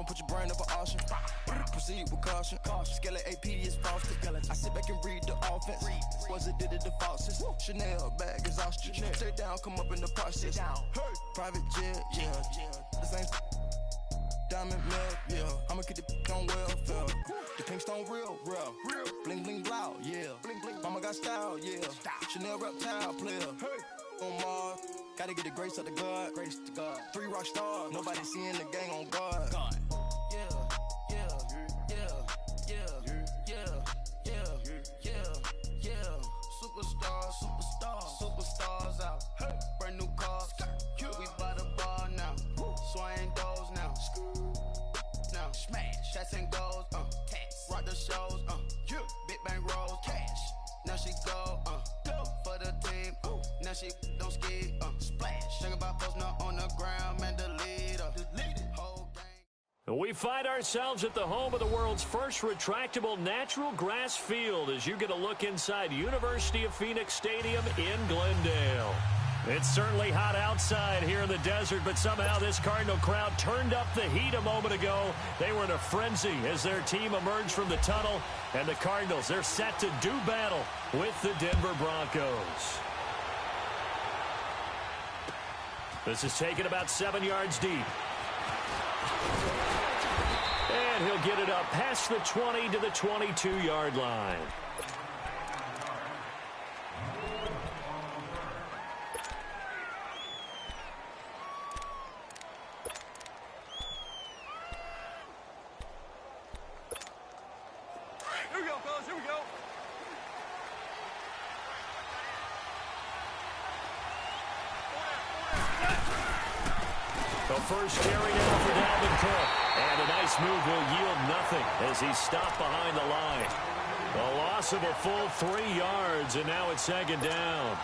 I'ma put your brain up for auction. Proceed with caution. Skeleton AP is frosted. I sit back and read the offense. Was it did it the falsest? Chanel bag is ostrich. Stay down, come up in the process. Private jet, yeah. The same diamond milk, yeah. I'ma keep the on welfare. The pink stone real. Bling bling blow, yeah. Mama got style, yeah. Chanel reptile player. On Mars, gotta get the grace of the God. 3 rock stars, nobody seeing the gang on guard. Superstars out. Brand new cars. We by the bar now. Swaying doors now. Now smash. Shots and goals. Rock the shows. Big bang rolls. Cash. Now she go. For the team. Now she don't ski. Splash. Think about posting up on the ground. Man, delete her. Whole game. We find ourselves at the home of the world's first retractable natural grass field as you get a look inside University of Phoenix Stadium in Glendale. It's certainly hot outside here in the desert, but somehow this Cardinal crowd turned up the heat a moment ago. They were in a frenzy as their team emerged from the tunnel, and the Cardinals, they're set to do battle with the Denver Broncos. This is taken about 7 yards deep. And he'll get it up past the 20 to the 22-yard line. Here we go, fellas. Here we go. The first carry now for Dalvin Cook. And a nice move will yield nothing as he's stopped behind the line. A loss of a full 3 yards, and now it's second down.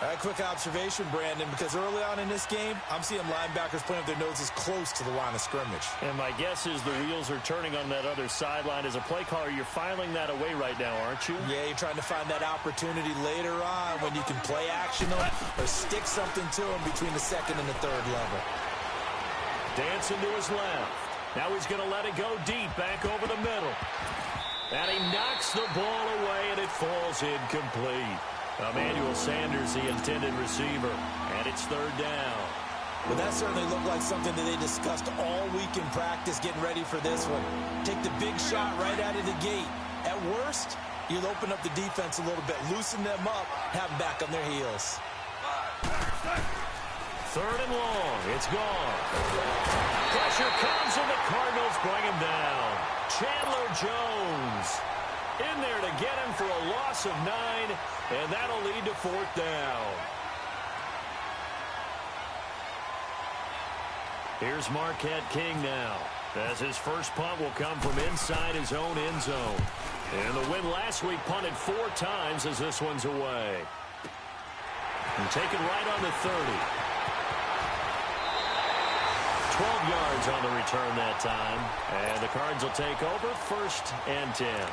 A quick observation, Brandon, because early on in this game, I'm seeing linebackers playing with their noses close to the line of scrimmage. And my guess is the wheels are turning on that other sideline. As a play caller, you're filing that away right now, aren't you? Yeah, you're trying to find that opportunity later on when you can play action them or stick something to them between the second and the third level. Dancing to his left. Now he's going to let it go deep, back over the middle. And he knocks the ball away, and it falls incomplete. Emmanuel Sanders, the intended receiver, and it's third down. Well, that certainly looked like something that they discussed all week in practice getting ready for this one. Take the big shot right out of the gate. At worst, you'll open up the defense a little bit, loosen them up, have them back on their heels. Third and long. It's gone. Pressure comes, and the Cardinals bring him down. Chandler Jones in there to get him for a loss of 9, and that'll lead to fourth down. Here's Marquette King now, as his first punt will come from inside his own end zone. And the win last week punted 4 times as this one's away. And taken right on the 30. 12 yards on the return that time. And the Cards will take over, 1st and 10.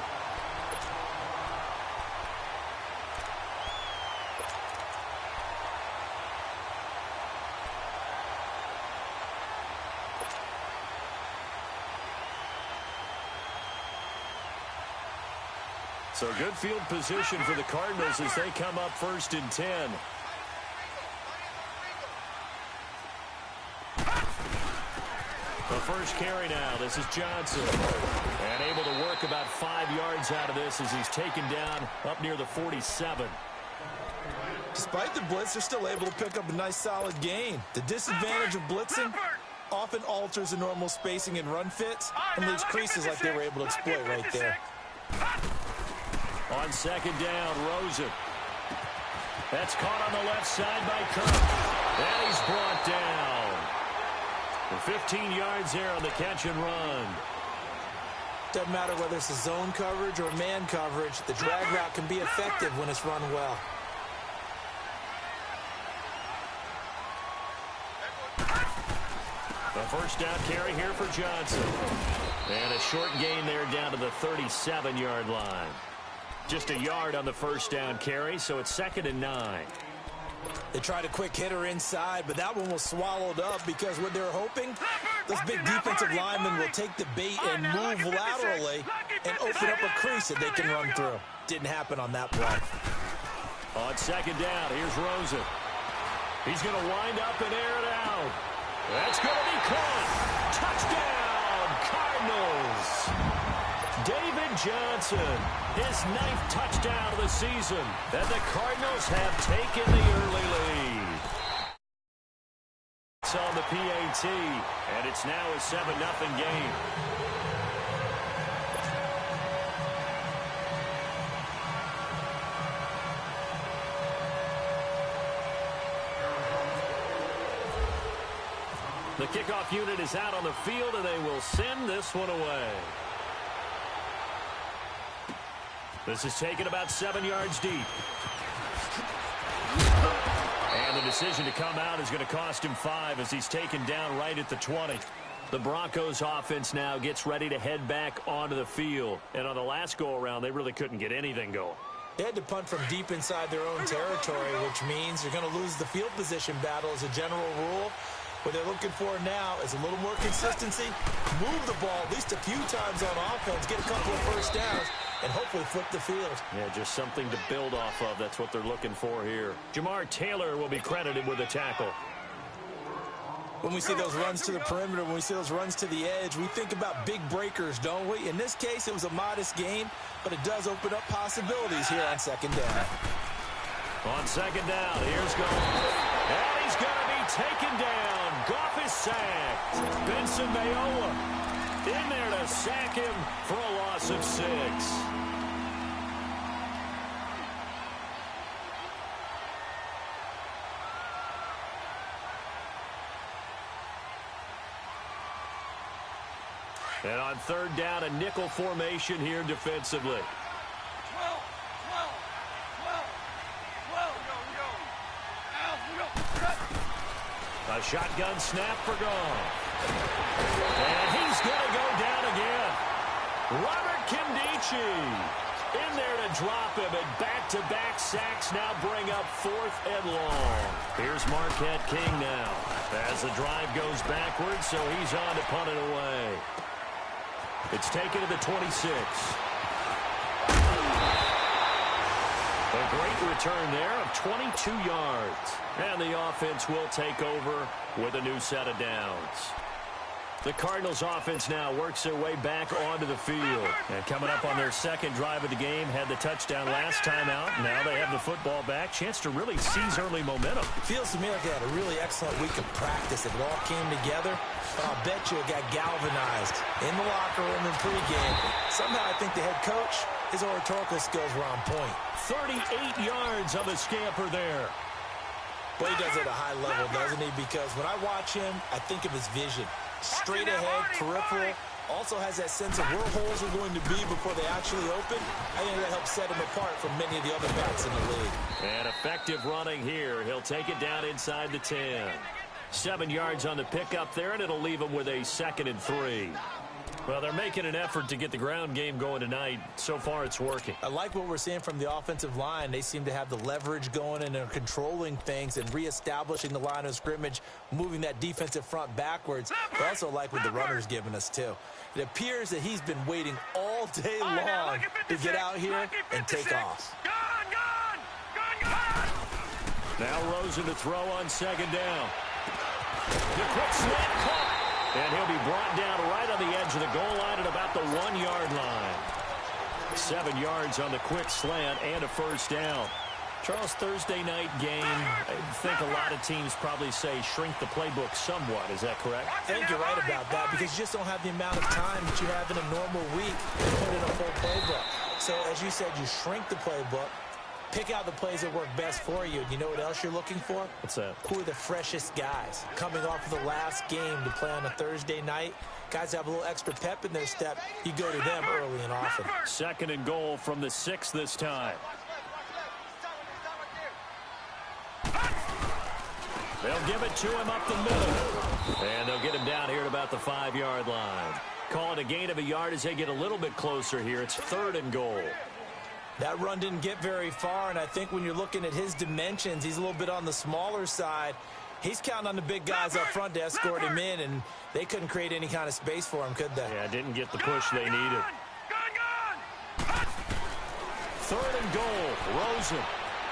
So good field position for the Cardinals as they come up 1st and 10. The first carry now. This is Johnson. And able to work about 5 yards out of this as he's taken down up near the 47. Despite the blitz, they're still able to pick up a nice solid gain. The disadvantage of blitzing often alters the normal spacing and run fits and leaves creases like they were able to exploit right there. On second down, Rosen. That's caught on the left side by Kirk. And he's brought down. For 15 yards there on the catch and run. Doesn't matter whether it's a zone coverage or man coverage, the drag route can be effective when it's run well. The first down carry here for Johnson. And a short gain there down to the 37-yard line. Just a yard on the first down carry, so it's 2nd and 9. They tried a quick hitter inside, but that one was swallowed up because what they were hoping, those big defensive linemen will take the bait and move laterally and open up a crease that they can run through. Didn't happen on that play. On second down, here's Rosen. He's going to wind up and air it out. That's going to be caught. Touchdown, Cardinals. David Johnson, his 9th touchdown of the season. And the Cardinals have taken the early lead. It's on the PAT, and it's now a 7-0 game. The kickoff unit is out on the field, and they will send this one away. This is taken about 7 yards deep. And the decision to come out is going to cost him 5 as he's taken down right at the 20. The Broncos offense now gets ready to head back onto the field. And on the last go-around, they really couldn't get anything going. They had to punt from deep inside their own territory, which means you're going to lose the field position battle as a general rule. What they're looking for now is a little more consistency, move the ball at least a few times on offense, get a couple of first downs, and hopefully flip the field. Yeah, just something to build off of. That's what they're looking for here. Jamar Taylor will be credited with a tackle. When we see those runs to the perimeter, when we see those runs to the edge, we think about big breakers, don't we? In this case, it was a modest gain, but it does open up possibilities here on second down. On second down, here's Goff. And he's going to be taken down. Goff is sacked. Benson Mayowa in there to sack him for a loss of 6. And on third down, a nickel formation here defensively. A shotgun snap for Goff. And he's going to go down again. Robert Kimdichie in there to drop him, and back-to-back sacks now bring up 4th and long. Here's Marquette King now as the drive goes backwards, so he's on to punt it away. It's taken to the 26. A great return there of 22 yards. And the offense will take over with a new set of downs. The Cardinals offense now works their way back onto the field. And coming up on their second drive of the game, had the touchdown last time out. Now they have the football back. Chance to really seize early momentum. Feels to me like they had a really excellent week of practice. It all came together. But I'll bet you it got galvanized in the locker room and pregame. Somehow I think the head coach, his oratorical skills were on point. 38 yards on the scamper there. But he does it at a high level, doesn't he? Because when I watch him, I think of his vision. Straight ahead, peripheral. Also has that sense of where holes are going to be before they actually open. I think that helps set him apart from many of the other backs in the league. And effective running here. He'll take it down inside the 10. 7 yards on the pickup there, and it'll leave him with a 2nd and 3. Well, they're making an effort to get the ground game going tonight. So far, it's working. I like what we're seeing from the offensive line. They seem to have the leverage going, and they're controlling things and reestablishing the line of scrimmage, moving that defensive front backwards. I also like what the runner's giving us, too. It appears that he's been waiting all day long to get out here and take off. Now Rosen to throw on second down. The quick slant caught. And he'll be brought down right on the edge of the goal line at about the 1-yard line. 7 yards on the quick slant and a first down. Charles, Thursday night game, I think a lot of teams probably say shrink the playbook somewhat. Is that correct? I think you're right about that because you just don't have the amount of time that you have in a normal week to put in a full playbook. So, as you said, you shrink the playbook. Pick out the plays that work best for you. You know what else you're looking for? What's that? Who are the freshest guys? Coming off of the last game to play on a Thursday night, guys have a little extra pep in their step. You go to them early and often. 2nd and goal from the 6 this time. They'll give it to him up the middle. And they'll get him down here at about the 5-yard line. Call it a gain of a yard as they get a little bit closer here. It's 3rd and goal. That run didn't get very far, and I think when you're looking at his dimensions, he's a little bit on the smaller side. He's counting on the big guys up front to escort him in, and they couldn't create any kind of space for him, could they? Yeah, didn't get the push they needed. Third and goal. Rosen.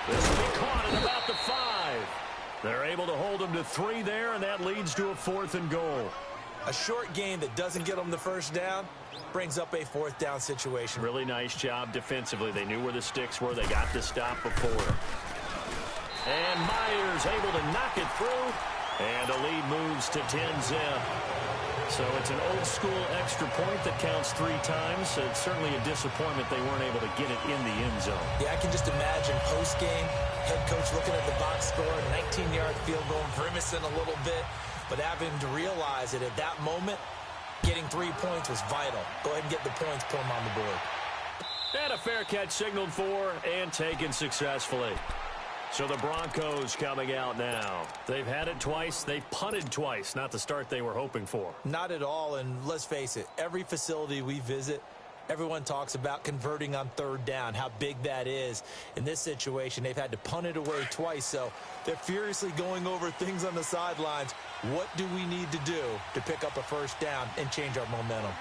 This will be caught at about the 5. They're able to hold him to 3 there, and that leads to a 4th and goal. A short game that doesn't get them the first down brings up a 4th down situation. Really nice job defensively. They knew where the sticks were. They got the stop before. And Myers able to knock it through. And the lead moves to 10-zip. So it's an old-school extra point that counts 3 times. So it's certainly a disappointment they weren't able to get it in the end zone. Yeah, I can just imagine post-game, head coach looking at the box score, 19-yard field goal, grimacing a little bit, but having to realize that at that moment, getting 3 points was vital. Go ahead and get the points, put them on the board. And a fair catch signaled for and taken successfully. So the Broncos coming out now. They've had it twice. They've punted twice. Not the start they were hoping for. Not at all, and let's face it, every facility we visit, everyone talks about converting on 3rd down, how big that is. In this situation, they've had to punt it away twice, so they're furiously going over things on the sidelines. What do we need to do to pick up a 1st down and change our momentum?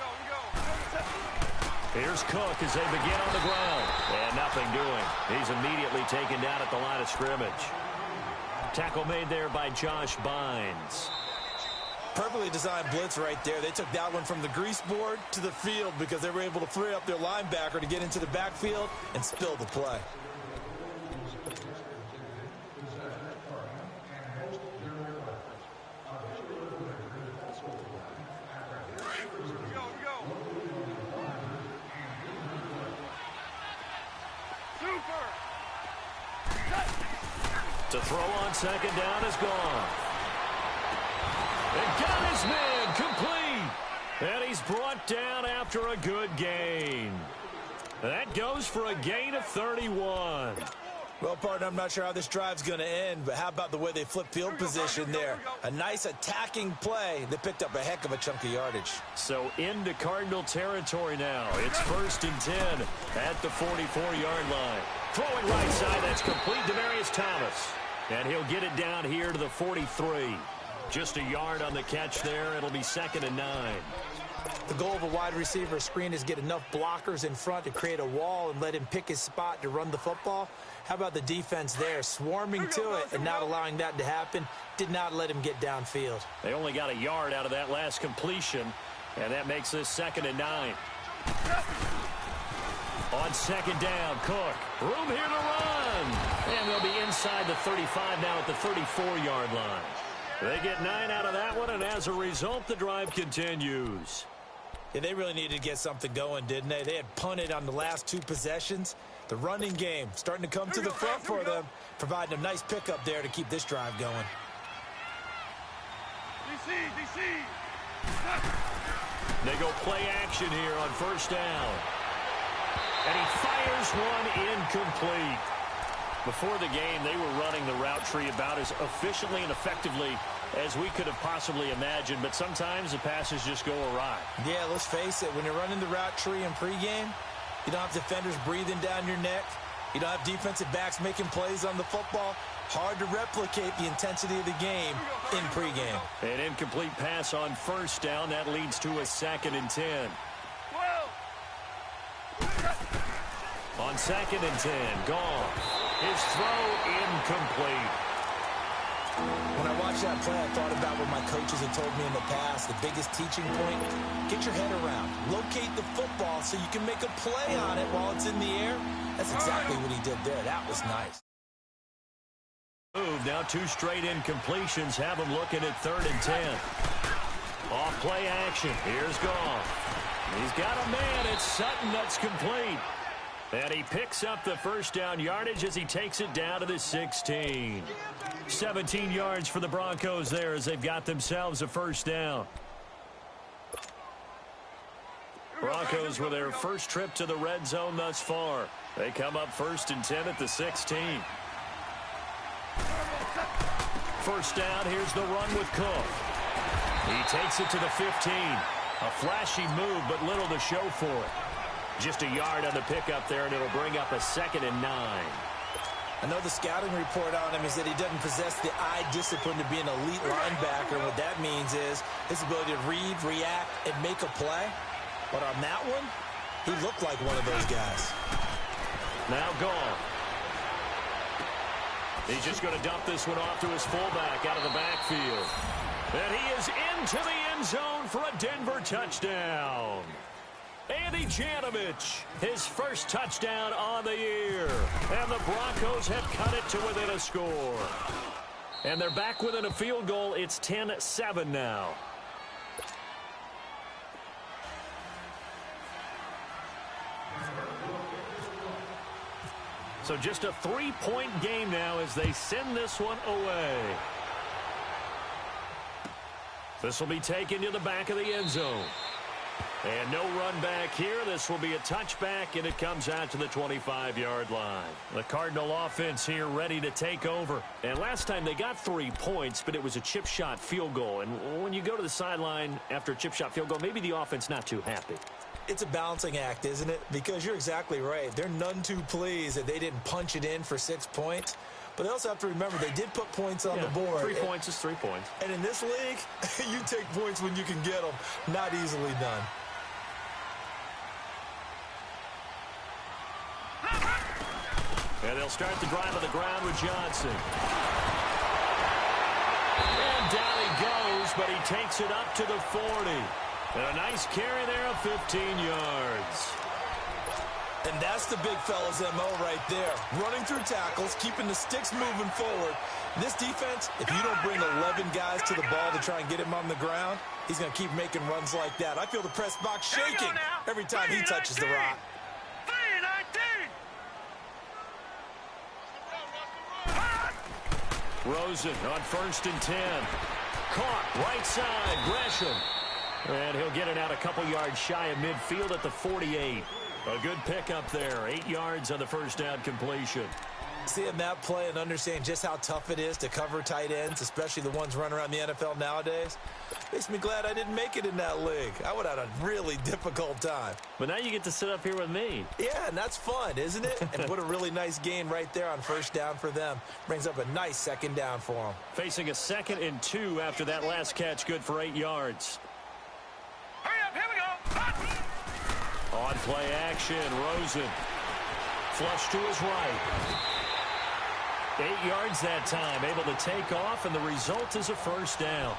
Here's Cook as they begin on the ground. And nothing doing. He's immediately taken down at the line of scrimmage. Tackle made there by Josh Bynes. Perfectly designed blitz right there. They took that one from the grease board to the field because they were able to free up their linebacker to get into the backfield and spill the play. To throw on 2nd down is gone. And got his man complete. And he's brought down after a good gain. That goes for a gain of 31. Well, partner, I'm not sure how this drive's going to end, but how about the way they flip field position there? A nice attacking play that picked up a heck of a chunk of yardage. So into Cardinal territory now. It's 1st and 10 at the 44-yard line. Throwing right side, that's complete to Demarius Thomas. And he'll get it down here to the 43. Just a yard on the catch there. It'll be 2nd and 9. The goal of a wide receiver screen is get enough blockers in front to create a wall and let him pick his spot to run the football. How about the defense there, swarming to it and not allowing that to happen? Did not let him get downfield. They only got a yard out of that last completion, and that makes this 2nd and 9. On 2nd down, Cook. Room here to run. And they'll be inside the 35 now at the 34-yard line. They get 9 out of that one, and as a result, the drive continues. Yeah, they really needed to get something going, didn't they? They had punted on the last 2 possessions. The running game starting to come to the front for them, providing a nice pickup there to keep this drive going. DC. They go play action here on 1st down. And he fires one incomplete. Before the game, they were running the route tree about as efficiently and effectively as we could have possibly imagined, but sometimes the passes just go awry. Yeah, let's face it, when you're running the route tree in pregame, you don't have defenders breathing down your neck. You don't have defensive backs making plays on the football. Hard to replicate the intensity of the game in pregame. An incomplete pass on 1st down. That leads to a 2nd and 10. On 2nd and 10, gone. His throw incomplete. When I watched that play, I thought about what my coaches had told me in the past. The biggest teaching point, get your head around. Locate the football so you can make a play on it while it's in the air. That's exactly what he did there. That was nice. Move now, 2 straight incompletions have him looking at 3rd and 10. Off play action. Here's Goff. He's got a man. It's Sutton that's complete. And he picks up the 1st down yardage as he takes it down to the 16. 17 yards for the Broncos there as they've got themselves a 1st down. Broncos with their first trip to the red zone thus far. They come up 1st and 10 at the 16. 1st down, here's the run with Cook. He takes it to the 15. A flashy move, but little to show for it. Just a yard on the pickup there, and it'll bring up a 2nd and 9. I know the scouting report on him is that he doesn't possess the eye discipline to be an elite linebacker. What that means is his ability to read, react, and make a play. But on that one, he looked like one of those guys. Now gone. He's just going to dump this one off to his fullback out of the backfield. And he is into the end zone for a Denver touchdown. Andy Janovich, his first touchdown on the year. And the Broncos have cut it to within a score. And they're back within a field goal. It's 10-7 now. So just a 3-point game now as they send this one away. This will be taken to the back of the end zone. And no run back here. This will be a touchback, and it comes out to the 25-yard line. The Cardinal offense here ready to take over. And last time they got 3 points, but it was a chip shot field goal. And when you go to the sideline after a chip shot field goal, maybe the offense not too happy. It's a balancing act, isn't it? Because you're exactly right. They're none too pleased that they didn't punch it in for 6 points. But they also have to remember they did put points on the board. 3 points is 3 points. And in this league, you take points when you can get them. Not easily done. And they'll start the drive on the ground with Johnson. And down he goes, but he takes it up to the 40. And a nice carry there of 15 yards. And that's the big fella's MO right there. Running through tackles, keeping the sticks moving forward. This defense, if you don't bring 11 guys to the ball to try and get him on the ground, he's going to keep making runs like that. I feel the press box shaking every time he touches the rock. Rosen on 1st and 10. Caught right side, Gresham. And he'll get it out a couple yards shy of midfield at the 48. A good pickup there. 8 yards on the first down completion. Seeing that play and understanding just how tough it is to cover tight ends, especially the ones running around the NFL nowadays, makes me glad I didn't make it in that league. I would have had a really difficult time. But now you get to sit up here with me. Yeah, and that's fun, isn't it? And put a really nice gain right there on 1st down for them. Brings up a nice 2nd down for them. Facing a 2nd and 2 after that last catch, good for 8 yards. Hurry up, here we go. On play action, Rosen. Flush to his right. 8 yards that time, able to take off, and the result is a 1st down.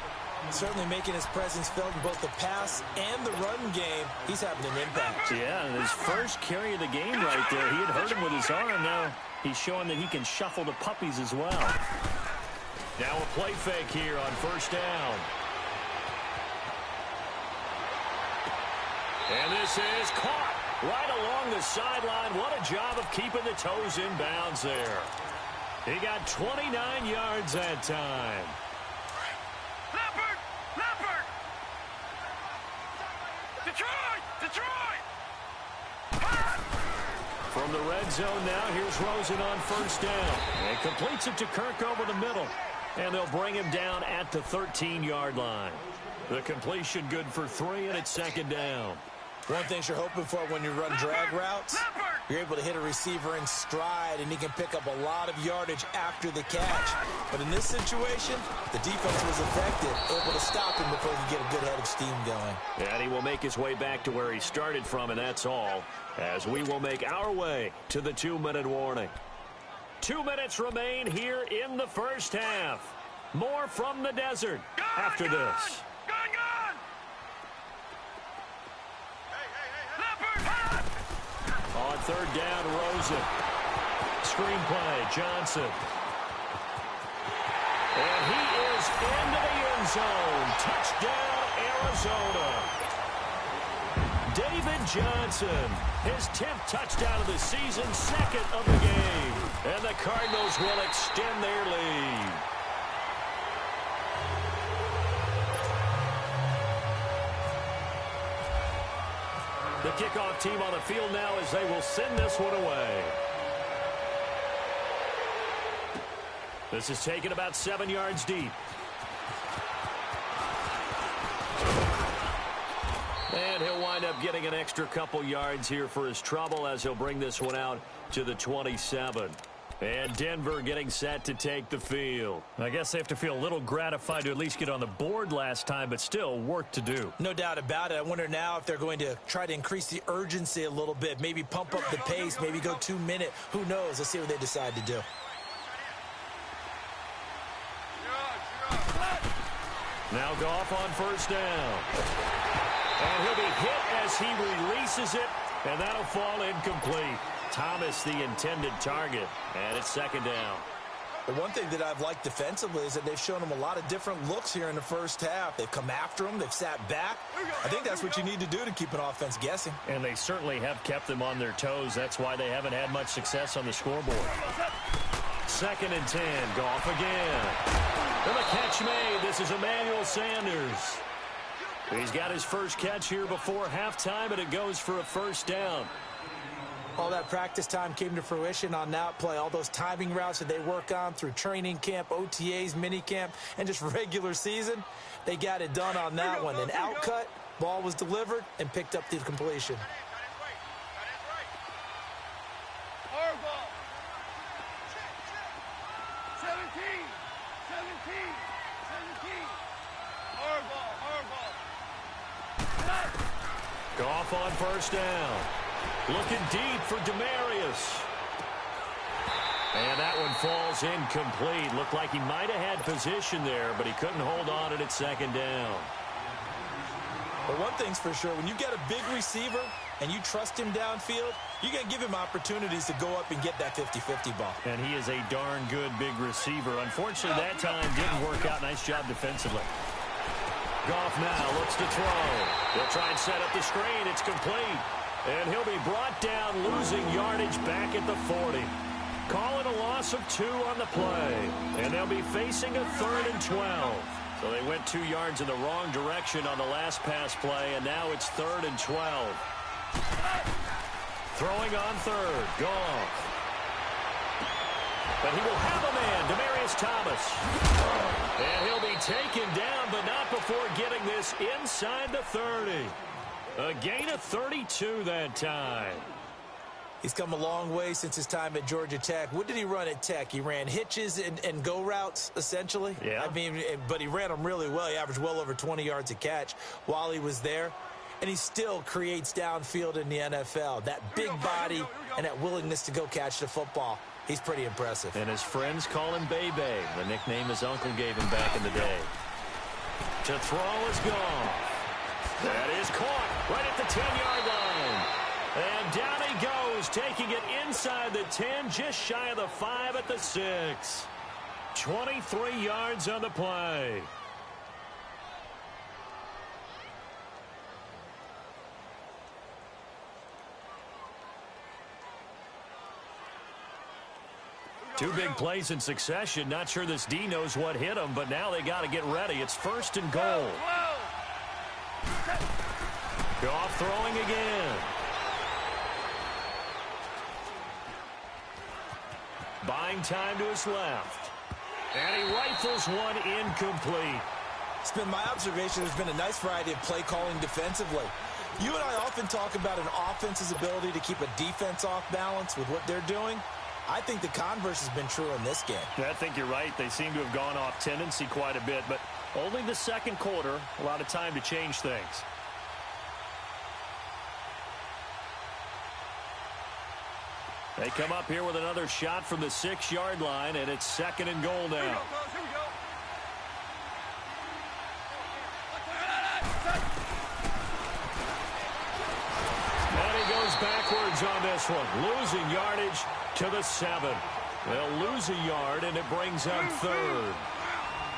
Certainly making his presence felt in both the pass and the run game. He's having an impact. Yeah, and his first carry of the game right there. He had hurt him with his arm. Now he's showing that he can shuffle the puppies as well. Now a play fake here on 1st down. And this is caught right along the sideline. What a job of keeping the toes in bounds there. He got 29 yards that time. Leopard! Leopard! Detroit! Detroit! From the red zone now, here's Rosen on 1st down. And completes it to Kirk over the middle. And they'll bring him down at the 13-yard line. The completion good for 3, and it's 2nd down. One thing you're hoping for when you run drag routes, you're able to hit a receiver in stride, and he can pick up a lot of yardage after the catch. But in this situation, the defense was effective, able to stop him before he could get a good head of steam going. And he will make his way back to where he started from, and that's all, as we will make our way to the 2-minute warning. 2 minutes remain here in the first half. More from the desert after this. On 3rd down, Rosen. Screenplay, Johnson. And he is into the end zone. Touchdown, Arizona. David Johnson, his 10th touchdown of the season, 2nd of the game. And the Cardinals will extend their lead. The kickoff team on the field now as they will send this one away. This is taken about 7 yards deep. And he'll wind up getting an extra couple yards here for his trouble as he'll bring this one out to the 27. And Denver getting set to take the field. I guess they have to feel a little gratified to at least get on the board last time, but still work to do. No doubt about it. I wonder now if they're going to try to increase the urgency a little bit, maybe pump up the pace, maybe go 2 minute. Who knows? Let's see what they decide to do. Now Goff on first down. And he'll be hit as he releases it, and that'll fall incomplete. Thomas, the intended target, and it's second down. The one thing that I've liked defensively is that they've shown him a lot of different looks here in the first half. They've come after him. They've sat back. I think that's what you need to do to keep an offense guessing. And they certainly have kept them on their toes. That's why they haven't had much success on the scoreboard. Second and 10. Goff again. And the catch made. This is Emmanuel Sanders. He's got his first catch here before halftime, and it goes for a first down. All that practice time came to fruition on that play. All those timing routes that they work on through training camp, OTAs, minicamp, and just regular season, they got it done on that one. An outcut, ball was delivered, and picked up the completion. Goff on first down. Looking deep for Demarius. And that one falls incomplete. Looked like he might have had position there, but he couldn't hold on it at second down. But one thing's for sure, when you've got a big receiver and you trust him downfield, you're going to give him opportunities to go up and get that 50-50 ball. And he is a darn good big receiver. Unfortunately, that time didn't work out. Nice job defensively. Goff now looks to throw. He'll try and set up the screen. It's complete. And he'll be brought down, losing yardage back at the 40. Call it a loss of 2 on the play. And they'll be facing a 3rd and 12. So they went 2 yards in the wrong direction on the last pass play, and now it's 3rd and 12. Throwing on third. Goff. But he will have a man, Demarius Thomas. And he'll be taken down, but not before getting this inside the 30. A gain of 32 that time. He's come a long way since his time at Georgia Tech. What did he run at Tech? He ran hitches and go routes, essentially. Yeah. I mean, but he ran them really well. He averaged well over 20 yards a catch while he was there. And he still creates downfield in the NFL. That big body and that willingness to go catch the football. He's pretty impressive. And his friends call him Bebe, the nickname his uncle gave him back in the day. To throw is gone. That is caught right at the 10-yard line. And down he goes, taking it inside the 10, just shy of the 5 at the 6. 23 yards on the play. Two big plays in succession. Not sure this D knows what hit him, but now they got to get ready. It's 1st and goal. Goff throwing again. Buying time to his left. And he rifles one incomplete. It's been my observation there's been a nice variety of play calling defensively. You and I often talk about an offense's ability to keep a defense off balance with what they're doing. I think the converse has been true in this game. I think you're right. They seem to have gone off tendency quite a bit, but only the second quarter, a lot of time to change things. They come up here with another shot from the 6-yard line, and it's 2nd and goal now. And he goes backwards on this one, losing yardage to the 7. They'll lose a yard, and it brings up 3rd.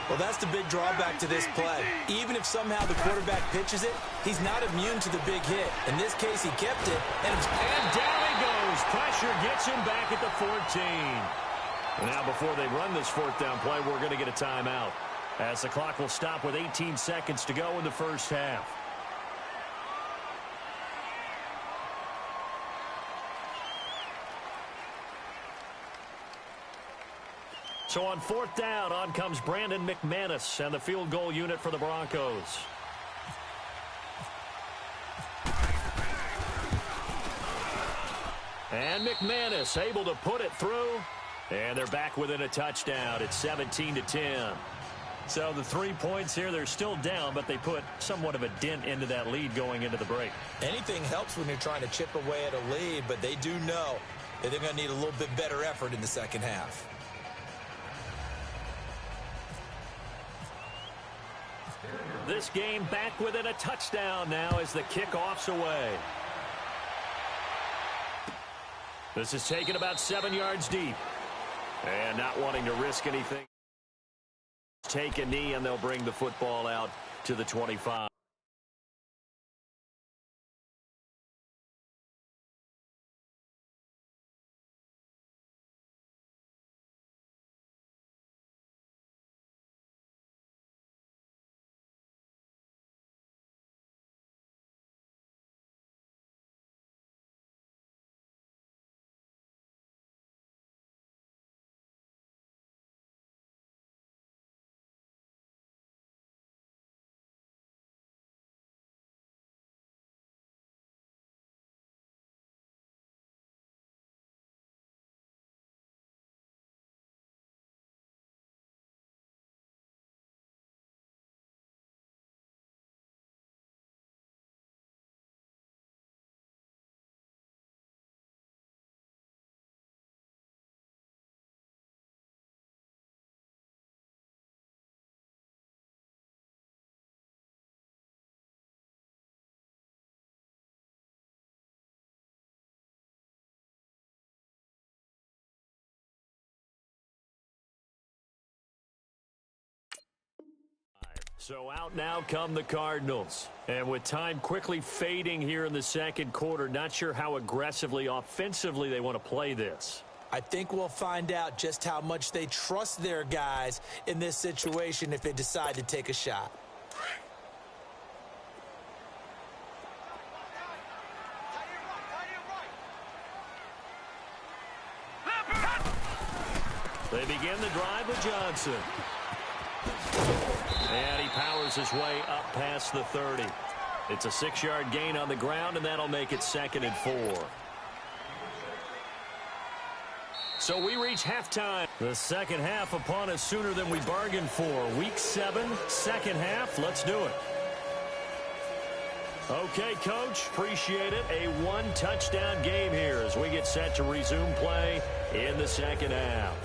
Well, that's the big drawback to this play. Even if somehow the quarterback pitches it, he's not immune to the big hit. In this case, he kept it. And down he goes. Pressure gets him back at the 14. And now before they run this 4th down play, we're going to get a timeout, as the clock will stop with 18 seconds to go in the first half. So on 4th down, on comes Brandon McManus and the field goal unit for the Broncos. And McManus able to put it through. And they're back within a touchdown. It's 17-10. So the 3 points here, they're still down, but they put somewhat of a dent into that lead going into the break. Anything helps when you're trying to chip away at a lead, but they do know that they're going to need a little bit better effort in the second half. This game back within a touchdown now as the kickoff's away. This is taken about 7 yards deep. And not wanting to risk anything. Take a knee, and they'll bring the football out to the 25. So out now come the Cardinals. And with time quickly fading here in the second quarter, not sure how aggressively, offensively they want to play this. I think we'll find out just how much they trust their guys in this situation if they decide to take a shot. They begin the drive with Johnson. And he powers his way up past the 30. It's a 6-yard gain on the ground, and that'll make it 2nd and 4. So we reach halftime. The second half upon us sooner than we bargained for. Week 7, second half. Let's do it. Okay, Coach, appreciate it. A one-touchdown game here as we get set to resume play in the second half.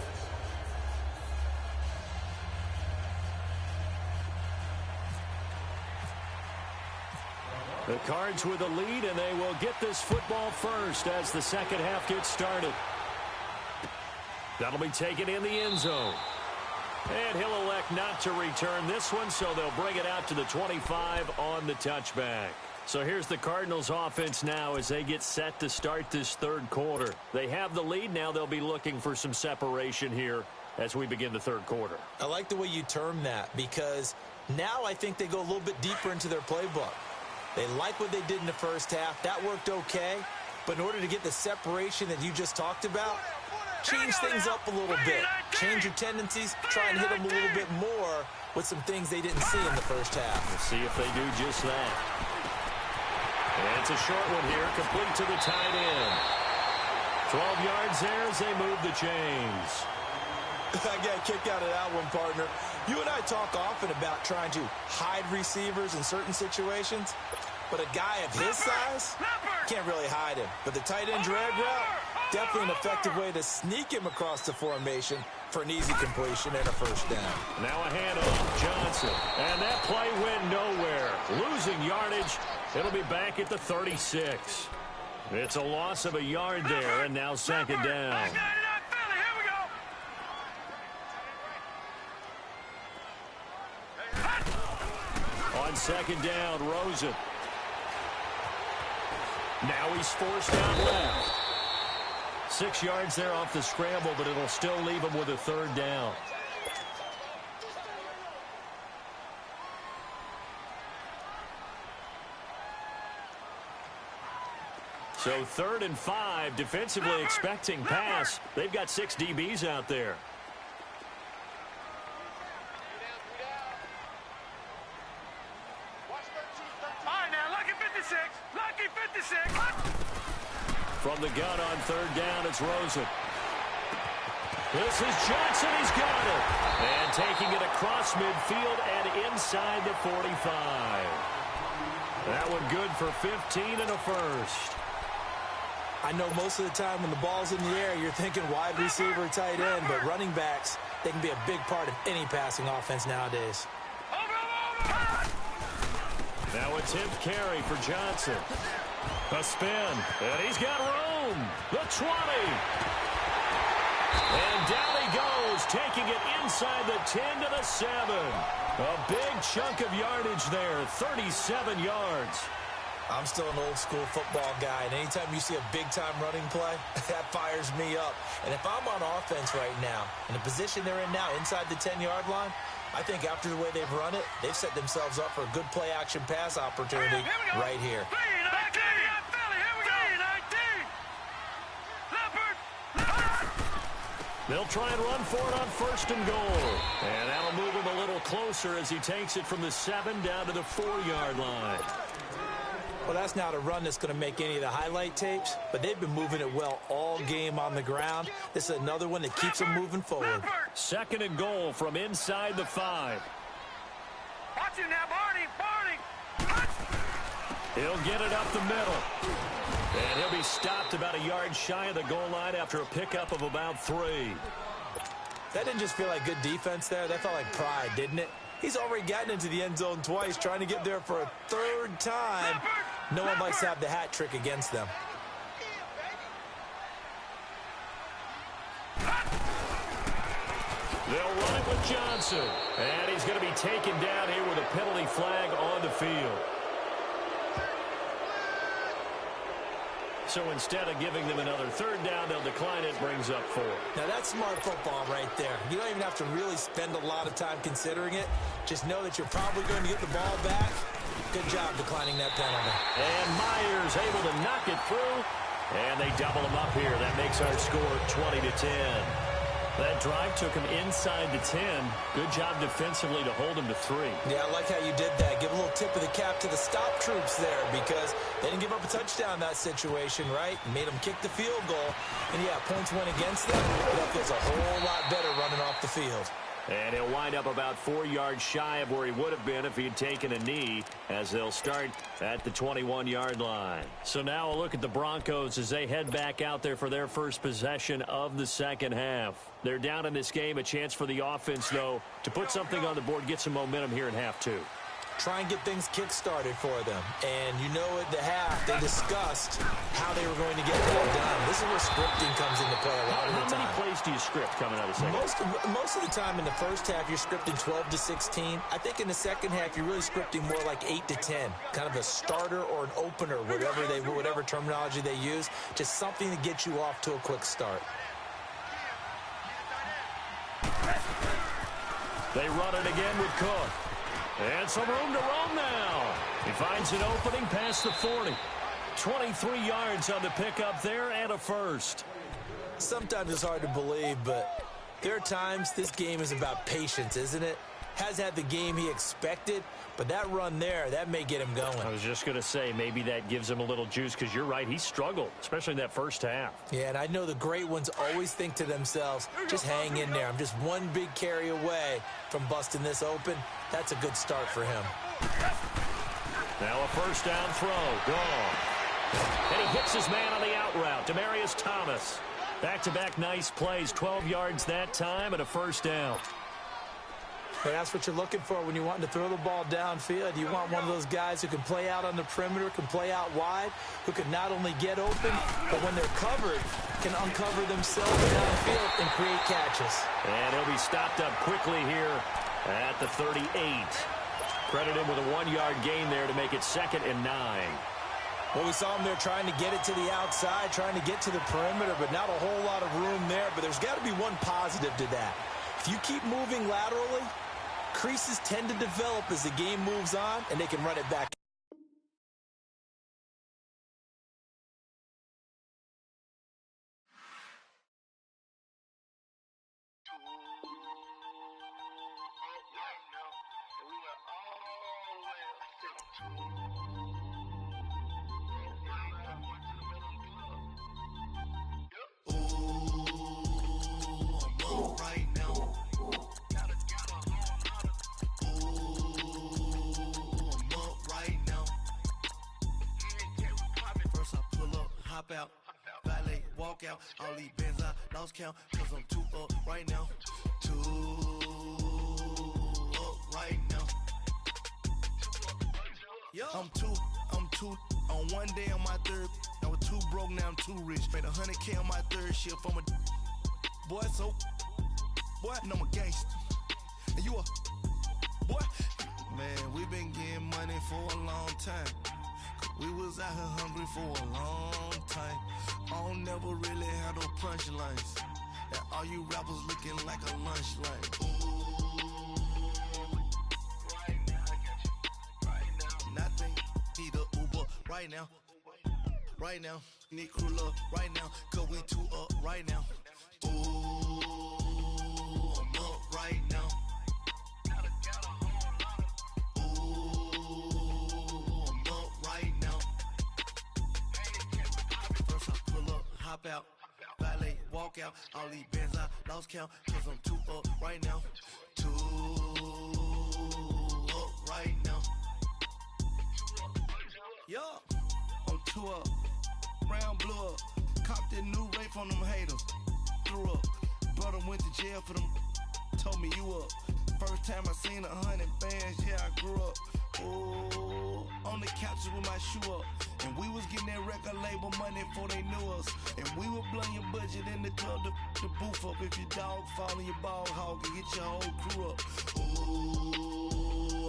The Cards with a lead, and they will get this football first as the second half gets started. That'll be taken in the end zone. And he'll elect not to return this one, so they'll bring it out to the 25 on the touchback. So here's the Cardinals offense now as they get set to start this third quarter. They have the lead. Now they'll be looking for some separation here as we begin the third quarter. I like the way you term that because now I think they go a little bit deeper into their playbook. They like what they did in the first half. That worked okay. But in order to get the separation that you just talked about, change things up a little bit. Change your tendencies. Try and hit them a little bit more with some things they didn't see in the first half. We'll see if they do just that. And it's a short one here, complete to the tight end. 12 yards there as they move the chains. I got a kick out of that one, partner. You and I talk often about trying to hide receivers in certain situations, but a guy of his size can't really hide him. But the tight end drag route, definitely an effective way to sneak him across the formation for an easy completion and a first down. Now a handoff, Johnson. And that play went nowhere. Losing yardage. It'll be back at the 36. It's a loss of a yard there, and now second down. On second down, Rosen. Now he's forced out left. 6 yards there off the scramble, but it'll still leave him with a third down. So 3rd and 5, defensively expecting pass. They've got 6 DBs out there. From the gun on third down, it's Rosen. This is Johnson. He's got it. And taking it across midfield and inside the 45. That one good for 15 and a first. I know most of the time when the ball's in the air, you're thinking wide receiver, tight end, but running backs, they can be a big part of any passing offense nowadays. Now a 10th carry for Johnson. A spin, and he's got room. The 20. And down he goes, taking it inside the 10 to the 7. A big chunk of yardage there, 37 yards. I'm still an old-school football guy, and anytime you see a big-time running play, that fires me up. And if I'm on offense right now, in the position they're in now, inside the 10-yard line, I think after the way they've run it, they've set themselves up for a good play-action pass opportunity right here. They'll try and run for it on first and goal. And that'll move him a little closer as he takes it from the 7 down to the 4-yard line. Well, that's not a run that's going to make any of the highlight tapes, but they've been moving it well all game on the ground. This is another one that keeps them moving forward. Second and goal from inside the 5. Watch him now, Barney. He'll get it up the middle. And he'll be stopped about a yard shy of the goal line after a pickup of about 3. That didn't just feel like good defense there. That felt like pride, didn't it? He's already gotten into the end zone twice, trying to get there for a third time. No one likes to have the hat trick against them. They'll run it with Johnson. And he's going to be taken down here with a penalty flag on the field. So instead of giving them another third down, they'll decline it, brings up 4. Now that's smart football right there. You don't even have to really spend a lot of time considering it. Just know that you're probably going to get the ball back. Good job declining that penalty. And Myers able to knock it through. And they double him up here. That makes our score 20-10. That drive took him inside the 10. Good job defensively to hold him to 3. Yeah, I like how you did that. Give a little tip of the cap to the stop troops there because they didn't give up a touchdown in that situation, right? Made them kick the field goal. And, yeah, points went against them. But that feels a whole lot better running off the field. And he'll wind up about 4 yards shy of where he would have been if he had taken a knee as they'll start at the 21-yard line. So now a look at the Broncos as they head back out there for their first possession of the second half. They're down in this game. A chance for the offense, though, to put something on the board, get some momentum here in half 2. Try and get things kick-started for them. And you know at the half, they discussed how they were going to get that done. This is where scripting comes into play a lot of the time. How many plays do you script coming out of the second? Most of the time in the first half, you're scripting 12 to 16. I think in the second half, you're really scripting more like 8 to 10. Kind of a starter or an opener, whatever terminology they use. Just something to get you off to a quick start. They run it again with Cook. And some room to roam now. He finds an opening past the 40. 23 yards on the pickup there and a first. Sometimes it's hard to believe, but there are times this game is about patience, isn't it? Has had the game he expected, but that run there, that may get him going. I was just going to say, maybe that gives him a little juice because you're right, he struggled, especially in that first half. Yeah, and I know the great ones always think to themselves, just hang in there. I'm just one big carry away from busting this open. That's a good start for him. Now a first down throw, gone. And he hits his man on the out route, Demaryius Thomas. Back-to-back nice plays, 12 yards that time and a first down. But that's what you're looking for when you want to throw the ball downfield. You want one of those guys who can play out on the perimeter, can play out wide, who can not only get open, but when they're covered, can uncover themselves downfield and create catches. And he'll be stopped up quickly here at the 38. Credit him with a 1-yard gain there to make it 2nd and 9. Well, we saw him there trying to get it to the outside, trying to get to the perimeter, but not a whole lot of room there. But there's got to be one positive to that. If you keep moving laterally, creases tend to develop as the game moves on, and they can run it back. walk out. All these bands I lost count, cause I'm too up right now. Too up right now. I'm too on one day on my third. I was too broke, now I'm too rich. Made 100K on my third shift. I'm a boy, so boy, and I'm a gangster. And you a boy. Man, we been getting money for a long time. We was out here hungry for a long time. I don't never really have no punchlines. And all you rappers looking like a lunch line. Right now, I got you. Right now. Nothing, need a Uber right now. Right now, need crew love right now. Cause we too up right now. Ooh, I'm up right now. Hop out, valet, walk out. All these bands I lost count, cause I'm too up right now. Too up right now. Yo, I'm too up. Brown blew up. Copped that new rape on them haters. Threw up. Brother went to jail for them. Told me you up. First time I seen 100 bands, yeah, I grew up. Oh, on the couches with my shoe up. And we was getting that record label money before they knew us. And we were blowing your budget in the club to boof up. If your dog fall in your ball hog and get your whole crew up. Ooh,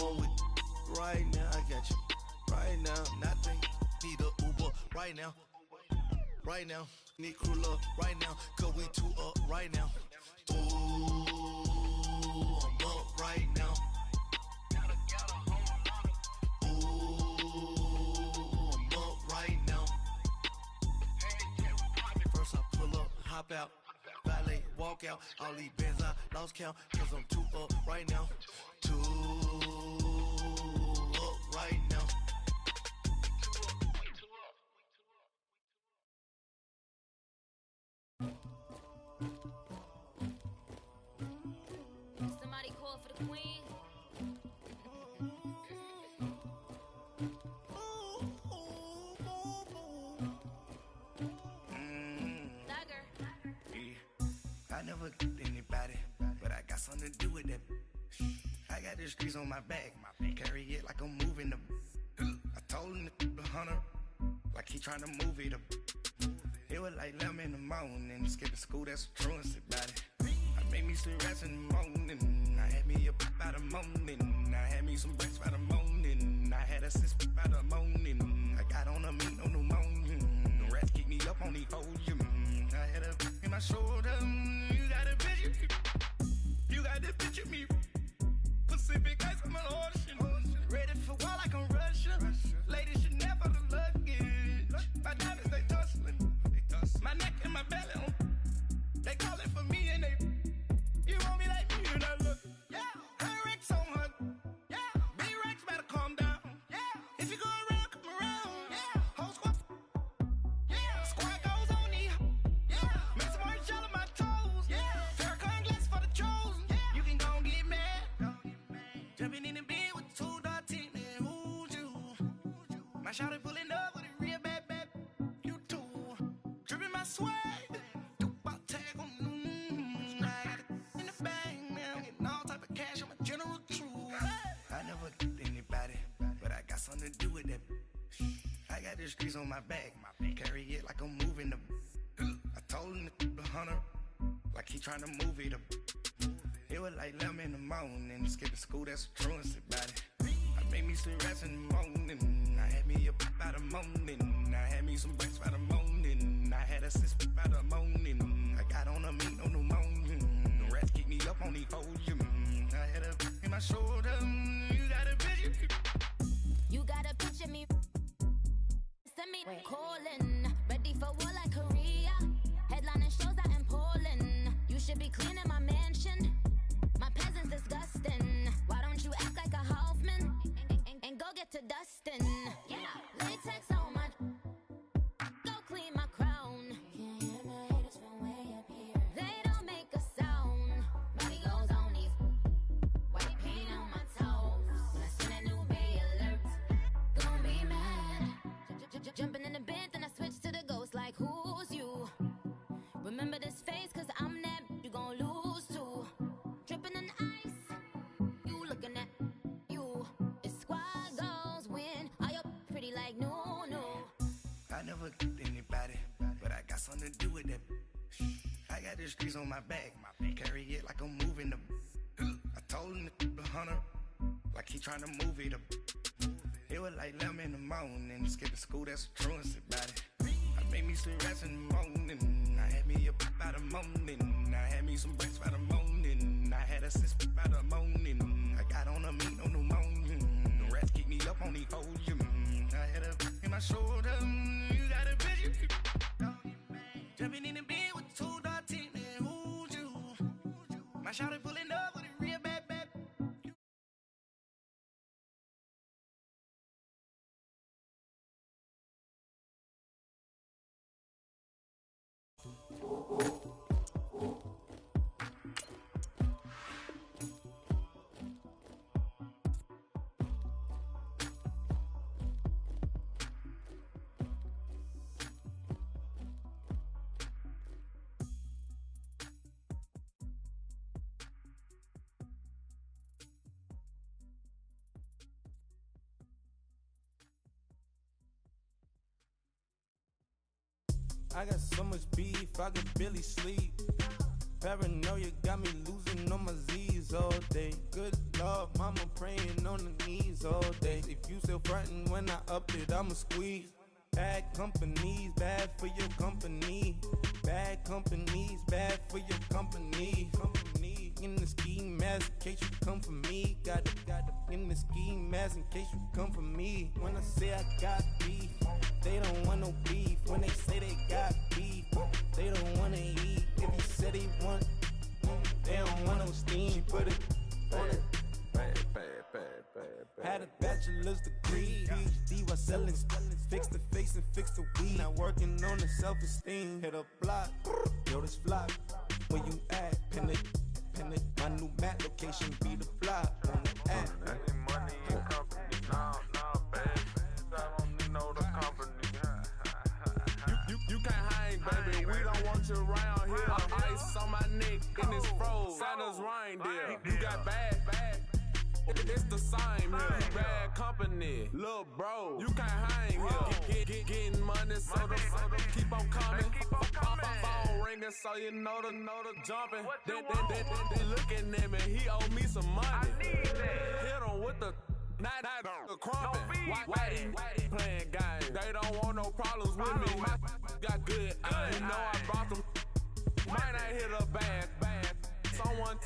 I'm with right now, I got you. Right now, nothing, need a Uber right now. Right now, need crew love right now. Cause we too up right now. Ooh, I'm up right now. Hop out, valet, walk out. All these bands I lost count, cause I'm too up right now. Too up right now. Somebody call for the queen. I never get anybody, but I got something to do with that. I got the streets on my back, carry it like I'm moving the. I told him to 100, like he trying to move it up. It was like 11 in the morning, skipping school, that's what truancy about it. I made me some rats in the morning, I had me a pop by the morning, I had me some breaks by the morning, I had a sis by the morning, I got on a meat, no pneumonia, the rats keep me up on the podium, I had a in my shoulder, you got a picture, you got this picture me, Pacific ice on my ocean, ready for war like I'm Russia, ladies should never the luggage, my diamonds they tussling, my neck and my belly on, they calling for me and they, you want me like me and I look, yeah, her Rex on her, yeah, B-Rex better calm down, yeah, if you go around, come around, yeah, whole squad, yeah, squad goes on the, yeah, make some more gel on my toes, yeah, Farrakhan glass for the chosen, yeah, you can go and get mad, jumping in the bed with 2 dark teeth, and who's you, my shawty pulling up with a real bad, you too, dripping my swag, something to do with that. I got the streets on my back, carry it like I'm moving the. I told him to 100, like he trying to move it up. It was like 11 in the morning, skipping school, that's what truancy about it. I made me some rats in the morning, I had me a pop by the morning, I had me some breaks by the morning, I had a sis by the morning, I got on a meat, no pneumonia, the rats keep me up on the podium, I had a in my shoulder, you got a picture. You got a picture me, send me calling, ready for war like Korea, headlining shows out in Poland, you should be cleaning my mansion, my peasants disgusting, why don't you act like a Hoffman, and go get to dustin', yeah, latex on my, go clean my crown, can't hear my haters from way up here, they don't make a sound, money goes on these, white paint on my toes, when I send a new bay alert, jumping in the bed, then I switch to the ghost like who's you? like no. I never anybody, but I got something to do with that. I got the streets on my back, carry it like I'm moving the. I told him the hunter, like he trying to move it up. It was like 11 in the morning, skipping school, that's a truancy about it. I made me some rats in the morning, I had me a pop by the morning, I had me some bricks by the morning, I had a sis by the morning, I got on a meat on the morning, the rats keep me up on the podium, I had a in my shoulder, you got a bitch, jumping in the bed with 2 dark teeth, and who's you? My shawty pulling up with a real bad. I got so much beef, I could barely sleep. Paranoia got me losing on my Z's all day. Good Lord, mama praying on the knees all day. If you still frontin' when I up it, I'ma squeeze. Bad companies, bad for your company. Bad companies, bad for your company. Company in the ski mask in case you come for me. Got it in the ski mask in case you come for me. When I say I got beef, they don't want no beef. When they say they got beef, they don't wanna eat. If you said they want, they don't want no steam. She put it on it. Had a bachelor's degree, PhD while selling. Fix the face and fix the weed. Now working on the self-esteem. Hit a block, yo this flock. Where you at? Pin it. My new map location be the block on the app. Money and company, nah, baby. I don't know the company. You can't hang, baby. We don't want you around here. Ice on my neck in this fro. Santa's reindeer. You got bad. It's the same here. Bad company, little bro. You can't hang here. Getting money, so the keep on coming. Phone ringing, so you know the jumping. They looking at me. He owe me some money. I need that. Hit him with the. Not the crumpin'. Whitey playing games. They don't want no problems with me. Got good aim. You know I brought them. Might not hit a bad. Someone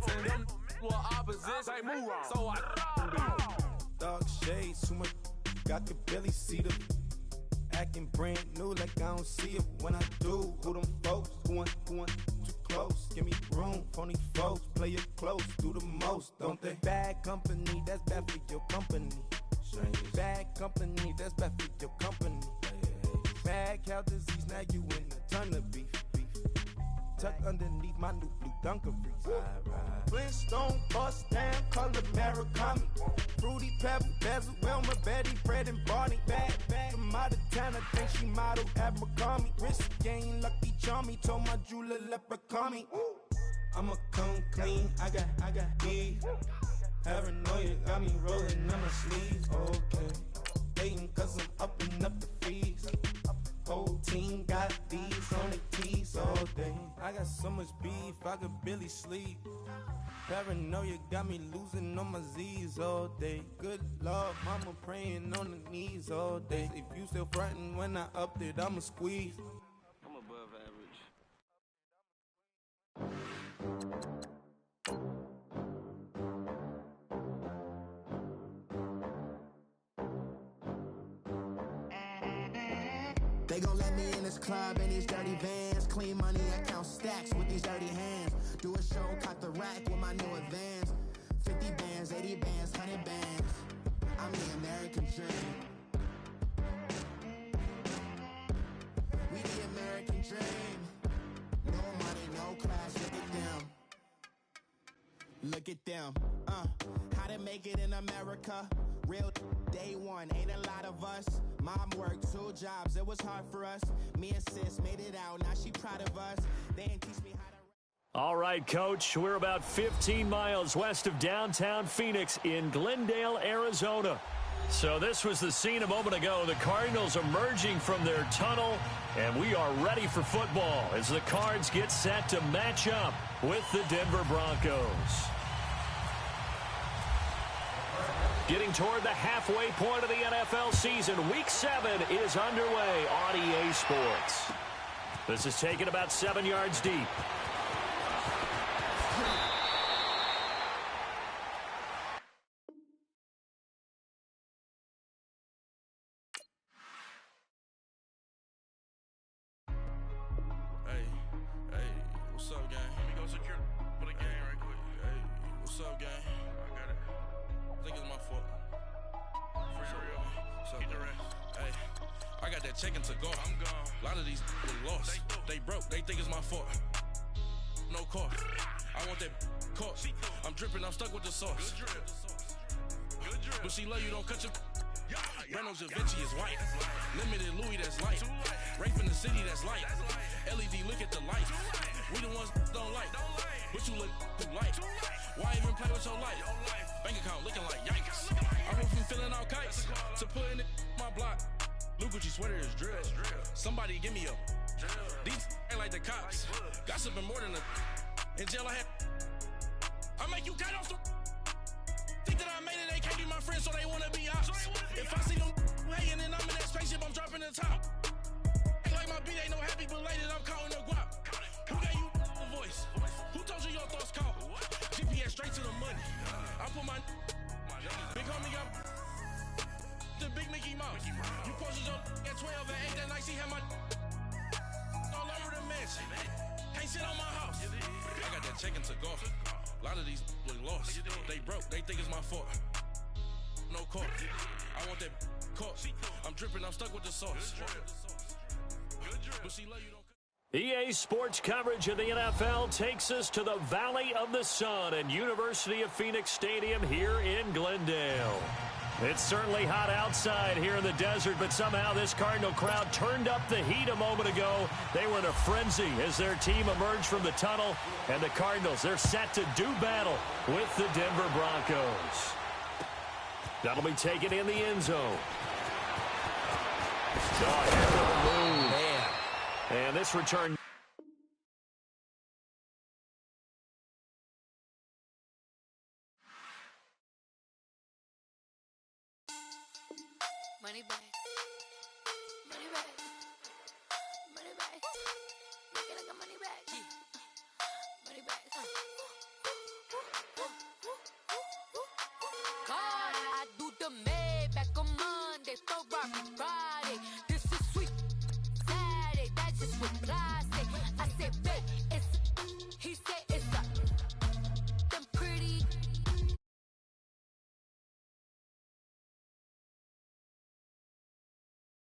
send them well opposition. Say move on. So I dark shades, too much. I could barely see them. Acting brand new like I don't see it. When I do, who them folks? Going too close. Give me room, phony folks. Play it close, do the most, don't they? Bad company, that's bad for your company. Bad company, that's bad for your company. Bad cow disease, now you in a ton of beef. Tuck underneath my new blue Dunkaroos. Flintstone, bust down, color Murakami. Fruity Pebble, Bezel, Wilma, Betty, Fred, and Barney. Bad from out of town, I think she modeled at McCarmy. Wrist game, lucky charmy, told my jeweler leprechaun me. I'ma come clean, I got beef. Paranoia got me rolling on my sleeves. Okay, hating cause I'm upping up the fees. Whole team got these on the keys all day. I got so much beef, I could barely sleep. Paranoia got me losing on my Z's all day. Good Lord, mama praying on the knees all day. If you still frontin' when I upped it, I'ma squeeze. I'm above average. They gon' let me in this club in these dirty vans. Clean money, I count stacks with these dirty hands. Do a show, caught the rack with my new advance. 50 bands, 80 bands, 100 bands. I'm the American dream. We the American dream. No money, no class, look at them. Look at them, how to make it in America. Real day one, ain't a lot of us. Mom worked 2 jobs, it was hard for us. Me and sis made it out, now she proud of us. They ain't teach me how to... All right, Coach, we're about 15 miles west of downtown Phoenix in Glendale, Arizona. So this was the scene a moment ago. The Cardinals emerging from their tunnel, and we are ready for football as the Cards get set to match up with the Denver Broncos. Getting toward the halfway point of the NFL season, Week 7 is underway on EA Sports. This is taken about 7 yards deep. What's up, gang? Let me go secure for the game right quick. Hey, what's up, gang? I got it. I think it's my fault. Free the real. What's up, the rest. Hey, I got that checking to go. I'm gone. A lot of these lost. They broke. They think it's my fault. No cost. I want that cost. I'm dripping. I'm stuck with the sauce. Good drip. Good drip. But she love you. Don't cut your. Brando Javinci is white. Limited Louis, that's light. Rape in the city, that's light. LED, look at the light. We the ones don't like. But you look too light. Why even play with your life? Bank account looking like yikes. I went from filling out kites to putting it in my block. Blue Gucci sweater is drill. Somebody give me a. These ain't like the cops. Gossiping more than a. In jail I had. I make you cut off the. Think that I made it, they can't be my friends, so they wanna be ops. If I see them hating and I'm in that spaceship, I'm dropping the top. Ain't like my beat, ain't no happy belated, I'm counting the guap. Who gave you the voice? Who told you your thoughts count? GPS straight to the money. I put my big homie got the big Mickey Mouse. You posted your at 12 and 8 that night, she had my all over the mansion. Can't sit on my house. I got that checking to go. A lot of these look lost. They broke. They think it's my fault. No cost. I want that cost. I'm dripping. I'm stuck with the sauce. But she love you don't. EA Sports coverage of the NFL takes us to the Valley of the Sun and University of Phoenix Stadium here in Glendale. It's certainly hot outside here in the desert, but somehow this Cardinal crowd turned up the heat a moment ago. They were in a frenzy as their team emerged from the tunnel, and the Cardinals, they're set to do battle with the Denver Broncos. That'll be taken in the end zone. Man. And this return. Money back. Money back. Money back. Make it like a money back. Money back. God, I do the Maybach on Monday, Ferrari Friday.